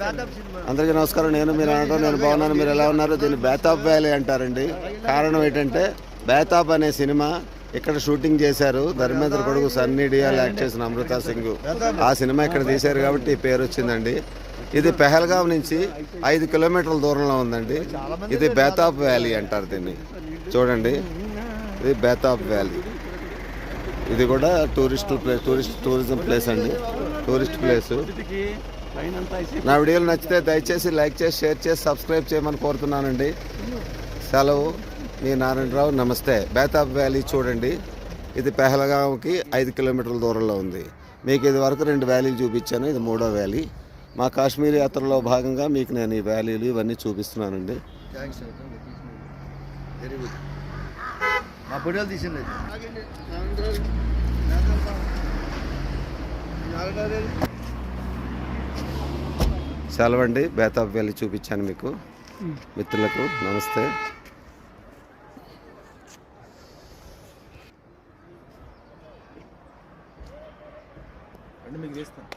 అందరికీ నమస్కారం. నేను మీరు అనడం నేను బాగున్నాను, మీరు ఎలా ఉన్నారు? దీన్ని బేతాబ్ వ్యాలీ అంటారండి. కారణం ఏంటంటే బేతాబ్ అనే సినిమా ఇక్కడ షూటింగ్ చేశారు. ధర్మేంద్ర కొడుకు సన్నీ డియోల్ యాక్ట్ చేసిన అమృతా సింగ్ ఆ సినిమా ఇక్కడ తీశారు కాబట్టి ఈ పేరు వచ్చిందండి. ఇది పెహల్గాం నుంచి 5 కిలోమీటర్ల దూరంలో ఉందండి. ఇది బేతాబ్ వ్యాలీ అంటారు దీన్ని. చూడండి, ఇది బేతాబ్ వ్యాలీ. ఇది కూడా టూరిజం ప్లేస్ అండి, టూరిస్ట్ ప్లేసు. నా వీడియోలు నచ్చితే దయచేసి లైక్ చేసి, షేర్ చేసి, సబ్స్క్రైబ్ చేయమని కోరుతున్నానండి. సెలవు, మీ నారాయణరావు. నమస్తే. బేతాబ్ వ్యాలీ చూడండి. ఇది పెహల్గాంకి 5 కిలోమీటర్ల దూరంలో ఉంది. మీకు ఇది వరకు 2 వ్యాలీలు చూపించాను, ఇది 3వ వ్యాలీ. మా కాశ్మీర్ యాత్రలో భాగంగా మీకు నేను ఈ వ్యాలీలు ఇవన్నీ చూపిస్తున్నానండి. సెలవండి. బేతాబ్ వ్యాలీ చూపించాను మీకు. మిత్రులకు నమస్తే. మీకు చేస్తాను.